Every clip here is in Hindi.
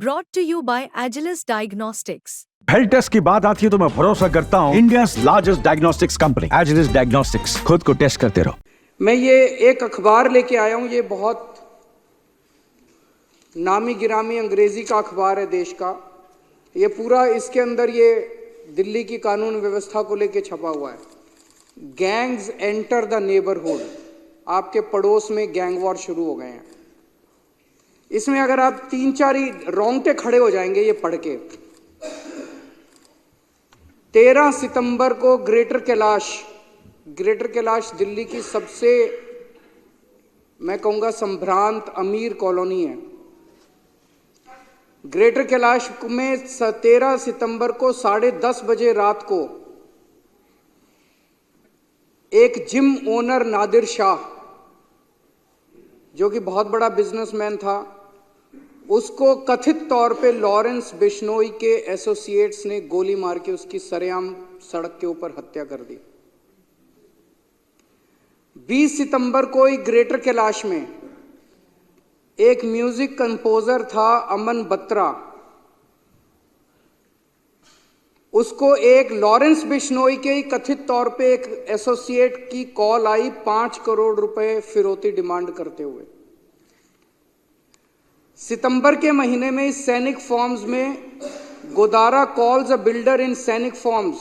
Brought to you by Agilus Diagnostics. Health test की बात आती है तो मैं भरोसा करता हूँ India's largest diagnostics company Agilus diagnostics. खुद को टेस्ट करते रहो। मैं ये एक अखबार लेके आया हूँ, ये बहुत नामी गिरामी अंग्रेजी का अखबार है देश का। ये पूरा इसके अंदर ये दिल्ली की कानून व्यवस्था को लेके छपा हुआ है। गैंग्स एंटर द नेबरहुड, आपके पड़ोस में गैंग वॉर शुरू हो गए हैं। इसमें अगर आप 3-4 ही रोंगटे खड़े हो जाएंगे ये पढ़ के। 13 सितंबर को ग्रेटर कैलाश दिल्ली की सबसे, मैं कहूंगा, संभ्रांत अमीर कॉलोनी है। ग्रेटर कैलाश में 13 सितंबर को 10:30 बजे रात को एक जिम ओनर नादिर शाह, जो कि बहुत बड़ा बिजनेसमैन था, उसको कथित तौर पे लॉरेंस बिश्नोई के एसोसिएट्स ने गोली मार के उसकी सरेआम सड़क के ऊपर हत्या कर दी। 20 सितंबर को ही ग्रेटर कैलाश में एक म्यूजिक कंपोजर था अमन बत्रा, उसको एक लॉरेंस बिश्नोई के ही कथित तौर पे एक एसोसिएट की कॉल आई 5 करोड़ रुपए फिरौती डिमांड करते हुए। सितंबर के महीने में इस सैनिक फॉर्म्स में गोदारा कॉल्स अ बिल्डर इन सैनिक फॉर्म्स,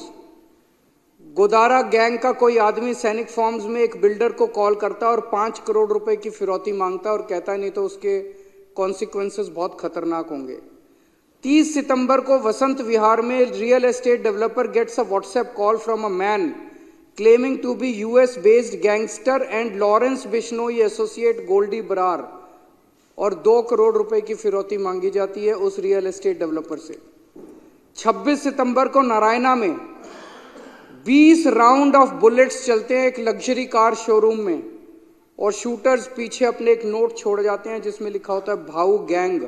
गोदारा गैंग का कोई आदमी सैनिक फॉर्म्स में एक बिल्डर को कॉल करता और 5 करोड़ रुपए की फिरौती मांगता और कहता है नहीं तो उसके कॉन्सिक्वेंसेस बहुत खतरनाक होंगे। 30 सितंबर को वसंत विहार में real estate developer gets a WhatsApp call from a man claiming to be US based gangster and Lawrence Bishnoi associate Goldy Brar, और 2 करोड़ रुपए की फिरौती मांगी जाती है उस रियल एस्टेट डेवलपर से। 26 सितंबर को नारायणा में 20 राउंड ऑफ बुलेट्स चलते हैं एक लग्जरी कार शोरूम में, और शूटर्स पीछे अपने एक नोट छोड़ जाते हैं जिसमें लिखा होता है भाऊ गैंग।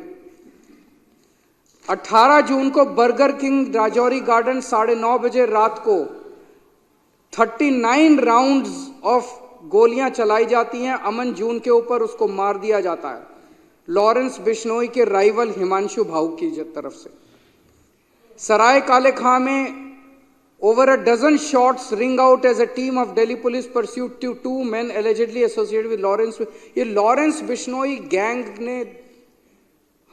18 जून को बर्गर किंग राजौरी गार्डन 9:30 बजे रात को 39 राउंड्स ऑफ गोलियां चलाई जाती हैं अमन जून के ऊपर, उसको मार दिया जाता है लॉरेंस बिश्नोई के राइवल हिमांशु भाऊ की तरफ से। सराय काले खां में over a dozen shots ring out as a team of Delhi police pursued 2 men allegedly associated with Lawrence। ये लॉरेंस बिश्नोई गैंग ने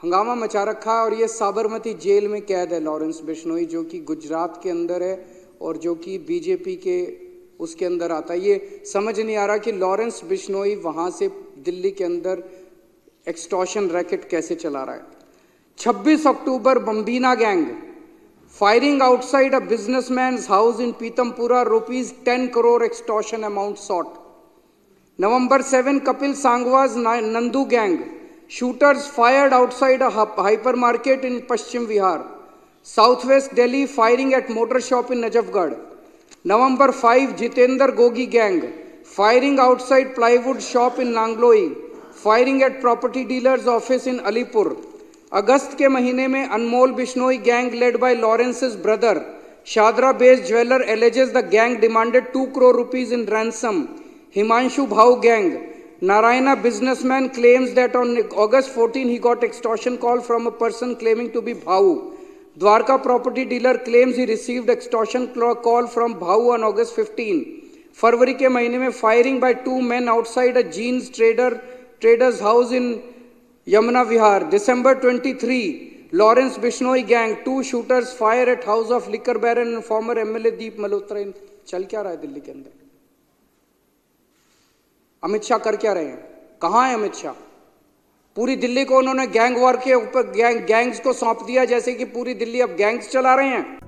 हंगामा मचा रखा है और ये साबरमती जेल में कैद है लॉरेंस बिश्नोई, जो कि गुजरात के अंदर है और जो कि बीजेपी के उसके अंदर आता है। ये समझ नहीं आ रहा कि लॉरेंस बिश्नोई वहां से दिल्ली के अंदर एक्सटॉर्शन रैकेट कैसे चला रहा है। 26 अक्टूबर बम्बीना gang firing outside a businessman's house in Pitampura, rupees 10 crore extortion amount sought। November 7, Kapil Sangwa's Nandu gang, shooters fired outside a hypermarket in Paschim Vihar। Southwest Delhi, firing at motor shop in Najafgarh। November 5, Jitendra Gogi gang, firing outside plywood shop in Nangloi, firing at property dealer's office in Alipur। अगस्त के महीने में Anmol Bishnoi gang led by Lawrence's brother Shahdara based jeweller alleges the gang demanded 2 crore rupees in ransom। Himanshu Bhau gang, Narayana businessman claims that on August 14 he got extortion call from a person claiming to be Bhau। Dwarka property dealer claims he received extortion call from Bhau on August 15। फरवरी के महीने में firing by 2 men outside a jeans trader's house in Yamuna Vihar। December 23, Lawrence Bishnoi gang, 2 shooters fire at house of liquor baron and former MLA Deep Malhotra। चल क्या रहा है दिल्ली के अंदर? अमित शाह कर क्या रहे हैं? कहां है अमित शाह? पूरी दिल्ली को उन्होंने गैंग वॉर के ऊपर गैंग्स को सौंप दिया, जैसे कि पूरी दिल्ली अब गैंग्स चला रहे हैं।